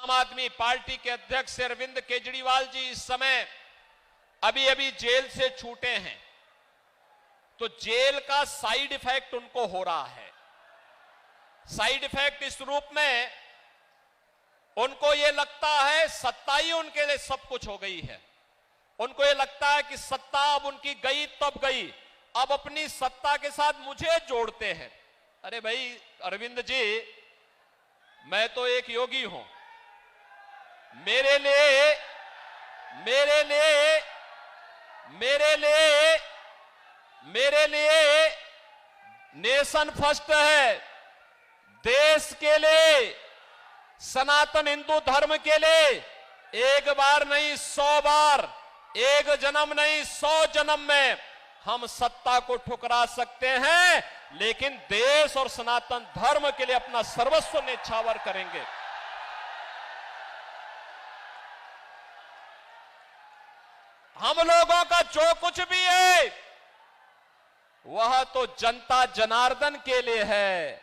आम आदमी पार्टी के अध्यक्ष अरविंद केजरीवाल जी इस समय अभी अभी जेल से छूटे हैं, तो जेल का साइड इफेक्ट उनको हो रहा है। साइड इफेक्ट इस रूप में, उनको यह लगता है सत्ता ही उनके लिए सब कुछ हो गई है। उनको यह लगता है कि सत्ता अब उनकी गई तब गई, अब अपनी सत्ता के साथ मुझे जोड़ते हैं। अरे भाई अरविंद जी, मैं तो एक योगी हूं। मेरे लिए नेशन फर्स्ट है। देश के लिए, सनातन हिंदू धर्म के लिए एक बार नहीं 100 बार, एक जन्म नहीं 100 जन्म में हम सत्ता को ठुकरा सकते हैं, लेकिन देश और सनातन धर्म के लिए अपना सर्वस्व न्यौछावर करेंगे। हम लोगों का जो कुछ भी है वह तो जनता जनार्दन के लिए है।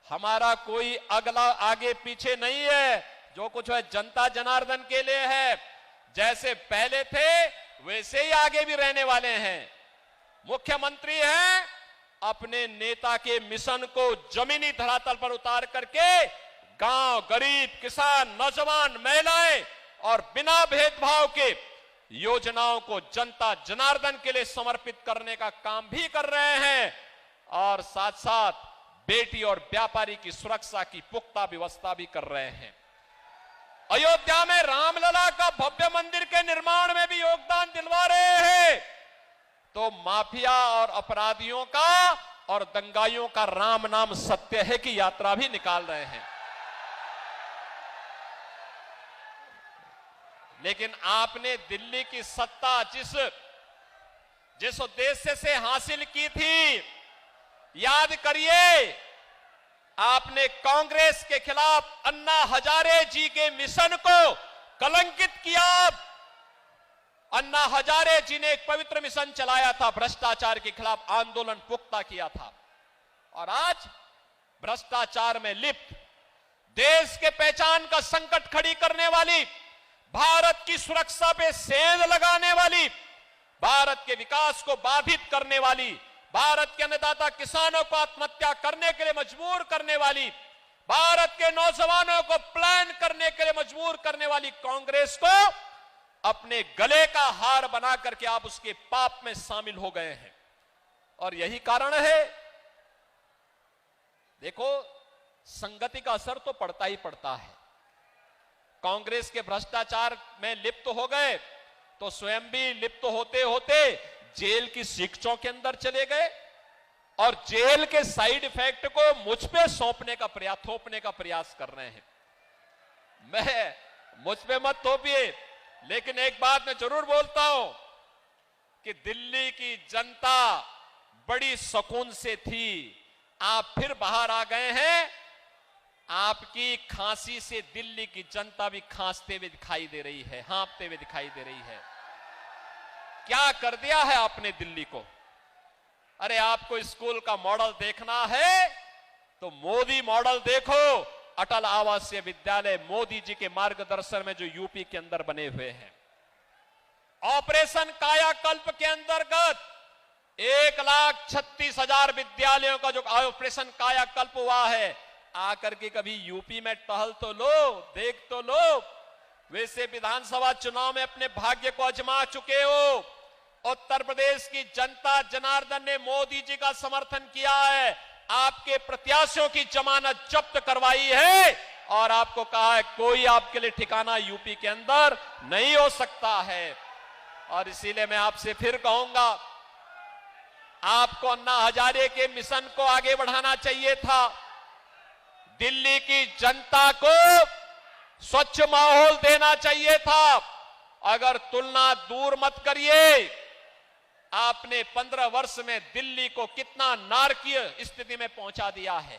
हमारा कोई अगला आगे पीछे नहीं है। जो कुछ है जनता जनार्दन के लिए है। जैसे पहले थे वैसे ही आगे भी रहने वाले हैं। मुख्यमंत्री हैं, अपने नेता के मिशन को जमीनी धरातल पर उतार करके गांव, गरीब, किसान, नौजवान, महिलाएं और बिना भेदभाव के योजनाओं को जनता जनार्दन के लिए समर्पित करने का काम भी कर रहे हैं, और साथ साथ बेटी और व्यापारी की सुरक्षा की पुख्ता व्यवस्था भी कर रहे हैं। अयोध्या में रामलला का भव्य मंदिर के निर्माण में भी योगदान दिलवा रहे हैं। तो माफिया और अपराधियों का और दंगाइयों का राम नाम सत्य है की यात्रा भी निकाल रहे हैं। लेकिन आपने दिल्ली की सत्ता जिस उद्देश्य से हासिल की थी, याद करिए, आपने कांग्रेस के खिलाफ अन्ना हजारे जी के मिशन को कलंकित किया। अन्ना हजारे जी ने एक पवित्र मिशन चलाया था, भ्रष्टाचार के खिलाफ आंदोलन पुख्ता किया था, और आज भ्रष्टाचार में लिप्त, देश के पहचान का संकट खड़ी करने वाली, भारत की सुरक्षा पे सेंध लगाने वाली, भारत के विकास को बाधित करने वाली, भारत के अन्नदाता किसानों को आत्महत्या करने के लिए मजबूर करने वाली, भारत के नौजवानों को प्लान करने के लिए मजबूर करने वाली कांग्रेस को अपने गले का हार बना करके आप उसके पाप में शामिल हो गए हैं। और यही कारण है, देखो, संगति का असर तो पड़ता ही पड़ता है। कांग्रेस के भ्रष्टाचार में लिप्त हो गए तो स्वयं भी लिप्त होते होते जेल की शिक्षों के अंदर चले गए, और जेल के साइड इफेक्ट को मुझ पे थोपने का प्रयास कर रहे हैं। मुझ पे मत थोपिए, लेकिन एक बात मैं जरूर बोलता हूं कि दिल्ली की जनता बड़ी सुकून से थी। आप फिर बाहर आ गए हैं। आपकी खांसी से दिल्ली की जनता भी खांसते हुए दिखाई दे रही है, हाँफते हुए दिखाई दे रही है। क्या कर दिया है आपने दिल्ली को? अरे आपको स्कूल का मॉडल देखना है तो मोदी मॉडल देखो। अटल आवासीय विद्यालय मोदी जी के मार्गदर्शन में जो यूपी के अंदर बने हुए हैं। ऑपरेशन कायाकल्प के अंतर्गत 1,36,000 विद्यालयों का जो ऑपरेशन कायाकल्प हुआ है, आकर के कभी यूपी में टहल तो लो, देख तो लो। वैसे विधानसभा चुनाव में अपने भाग्य को आजमा चुके हो। उत्तर प्रदेश की जनता जनार्दन ने मोदी जी का समर्थन किया है, आपके प्रत्याशियों की जमानत जब्त करवाई है, और आपको कहा है कोई आपके लिए ठिकाना यूपी के अंदर नहीं हो सकता है। और इसीलिए मैं आपसे फिर कहूंगा, आपको अन्ना हजारे के मिशन को आगे बढ़ाना चाहिए था। दिल्ली की जनता को स्वच्छ माहौल देना चाहिए था। अगर तुलना दूर मत करिए, आपने 15 वर्ष में दिल्ली को कितना नारकीय स्थिति में पहुंचा दिया है।